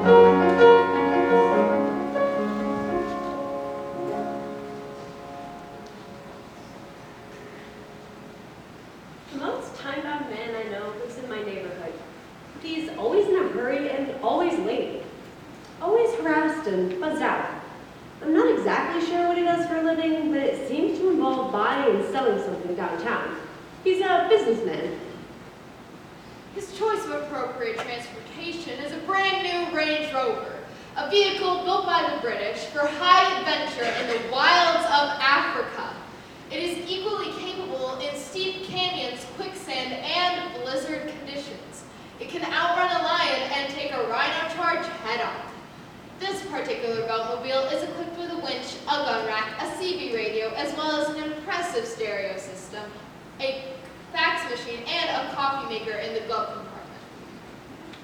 The most time-bound man I know lives in my neighborhood. He's always in a hurry and always late. Always harassed and buzzed out. I'm not exactly sure what he does for a living, but it seems to involve buying and selling something downtown. He's a businessman. His choice of appropriate transportation is a brand new Range Rover, a vehicle built by the British for high adventure in the wilds of Africa. It is equally capable in steep canyons, quicksand, and blizzard conditions. It can outrun a lion and take a rhino charge head-on. This particular Beltmobile is equipped with a winch, a gun rack, a CB radio, as well as an impressive stereo system, a fax machine, and a coffee maker in the glove compartment.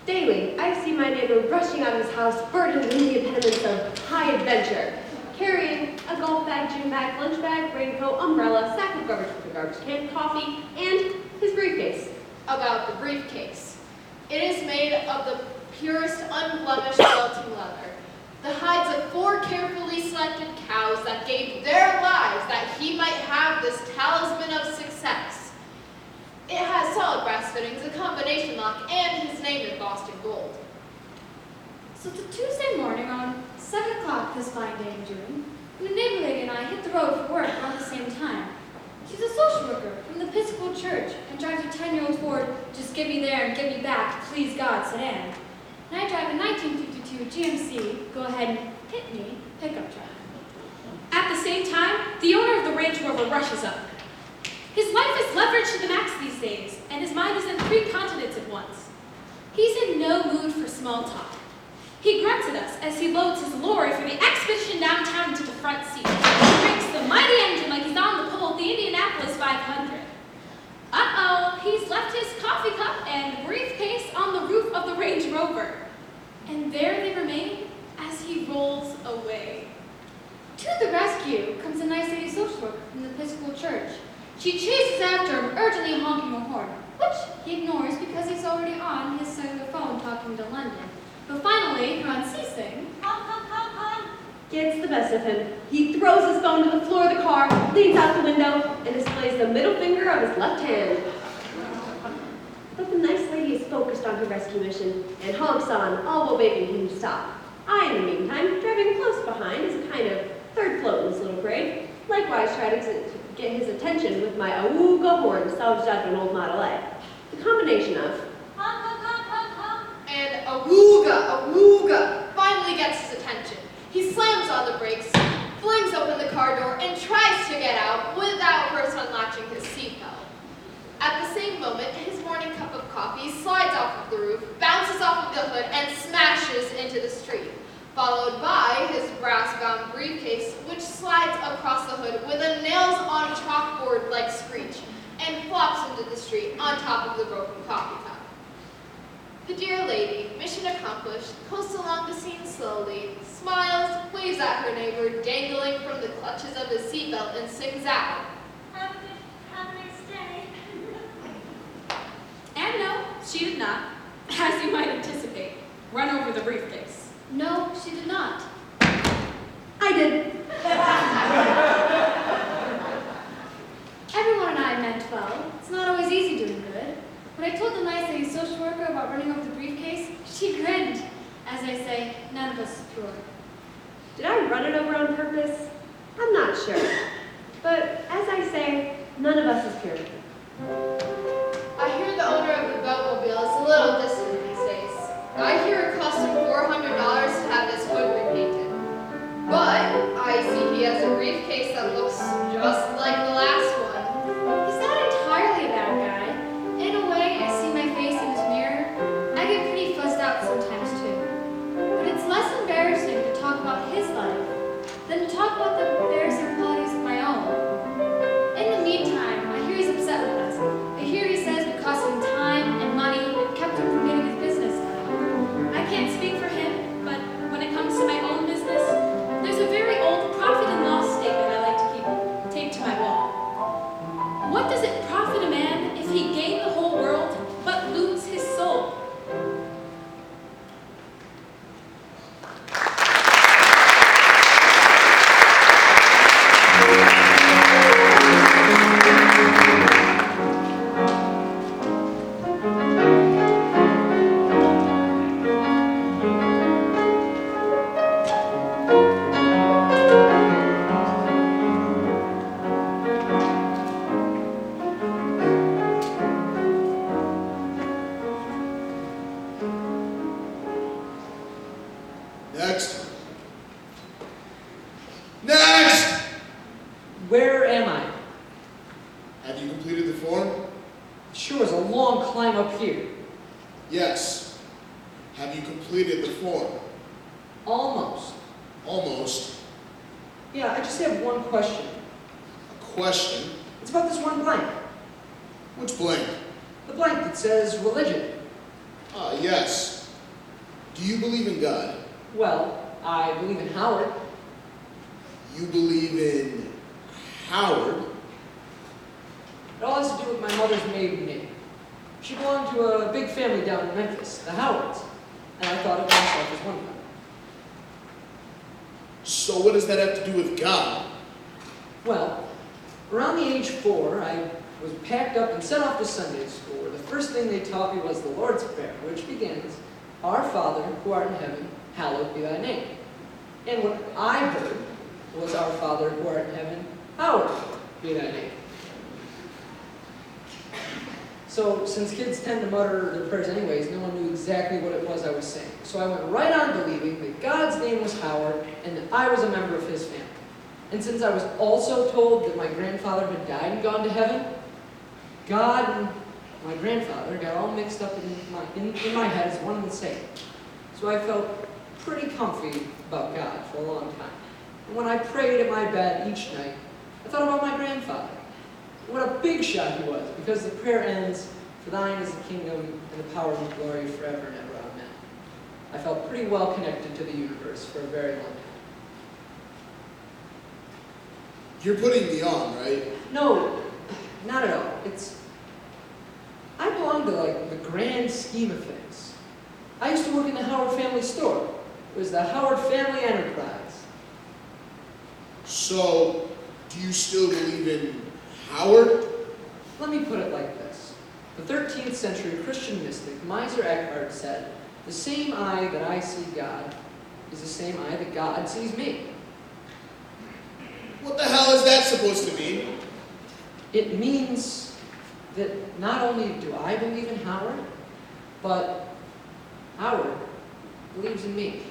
Daily, I see my neighbor rushing out of his house, burdened with the impediments of high adventure, carrying a golf bag, gym bag, lunch bag, raincoat, umbrella, sack of garbage for the garbage can, coffee, and his briefcase. About the briefcase. It is made of the purest, unblemished felting leather. The hides of 4 carefully selected cows that gave their lives that he might have this talisman of success. It has solid brass fittings, a combination lock, and his name embossed in gold. So it's a Tuesday morning around 7 o'clock this fine day in June, and the neighbor lady and I hit the road for work around the same time. She's a social worker from the Episcopal Church and drives her 10-year-old Ford, just get me there and get me back, please God, sedan. And I drive a 1952 GMC, go ahead and hit me, pickup truck. At the same time, the owner of the Range Rover rushes up. His life is leveraged to the max these days, and his mind is in 3 continents at once. He's in no mood for small talk. He grunts at us as he loads his lorry for the expedition downtown into the front seat. He cranks the mighty engine like he's on the pole of the Indianapolis 500. Uh-oh, he's left his coffee cup and briefcase on the roof of the Range Rover. And there they remain as he rolls away. To the rescue comes a nice lady social worker from the Episcopal Church. She chases after him, urgently honking a horn, which he ignores because he's already on his cellular phone talking to London. But finally, on ceasing, Gets the best of him. He throws his phone to the floor of the car, leans out the window, and displays the middle finger of his left hand. But the nice lady is focused on her rescue mission and honks on, all while begging him to stop. I, in the meantime, driving close behind as a kind of third float in this little parade, likewise try to get his attention with my awooga horn salvaged out of an old Model A. The combination of And awooga, finally gets his attention. He slams on the brakes, flings open the car door, and tries to get out without first unlatching his seatbelt. At the same moment, his morning cup of coffee slides off of the roof, bounces off of the hood, and smashes into the street, followed by his brass-bound briefcase, which slides across the hood with a nails-on chalkboard-like screech, and flops into the street on top of the broken coffee cup. The dear lady, mission accomplished, coasts along the scene slowly, smiles, waves at her neighbor, dangling from the clutches of his seatbelt, and sings out, Have a nice day. And no, she did not, as you might anticipate, run over the briefcase. no, she did not. I did. Everyone and I meant well. It's not always easy doing good. When I told the nice lady social worker about running over the briefcase, she grinned. As I say, none of us is pure. Did I run it over on purpose? I'm not sure. But as I say, none of us is pure. I hear the owner of the Beltmobile is a little distant these days. I hear it cost him $400 to have his hood repainted. But I see he has a briefcase that looks just like the last one. He's not entirely a bad guy. In a way, I see my face in his mirror. I get pretty fussed out sometimes too. But it's less embarrassing to talk about his life than to talk about the embarrassing qualities of my own. In the meantime, I hear he's upset with us. I hear he says we cost him time and money and kept him from getting his business done. Next. Next! Where am I? Have you completed the form? Sure is a long climb up here. Yes. Have you completed the form? Almost. Almost. Yeah, I just have one question. A question? It's about this one blank. Which blank? The blank that says religion. Ah, yes. Do you believe in God? Well, I believe in Howard. You believe in Howard? It all has to do with my mother's maiden name. She belonged to a big family down in Memphis, the Howards, and I thought of myself as one of them. So what does that have to do with God? Well, around the age 4, I was packed up and sent off to Sunday school, where the first thing they taught me was the Lord's Prayer, which begins, Our Father, who art in heaven, hallowed be thy name. And what I heard was, Our Father, who art in heaven, hallowed be thy name. So, since kids tend to mutter their prayers anyways, no one knew exactly what it was I was saying. So I went right on believing that God's name was Howard and that I was a member of his family. And since I was also told that my grandfather had died and gone to heaven, God and my grandfather got all mixed up in my head as one and the same. So I felt pretty comfy about God for a long time. And when I prayed at my bed each night, I thought about my grandfather. What a big shot he was, because the prayer ends, For thine is the kingdom and the power and glory forever and ever. Amen. I felt pretty well connected to the universe for a very long time. You're putting me on, right? No, not at all. I belong to like the grand scheme of things. I used to work in the Howard family store. It was the Howard Family Enterprise. So, do you still believe in Howard? Let me put it like this. The 13th century Christian mystic Mynderse Academy said, the same eye that I see God is the same eye that God sees me. What the hell is that supposed to mean? It means that not only do I believe in Howard, but Howard believes in me.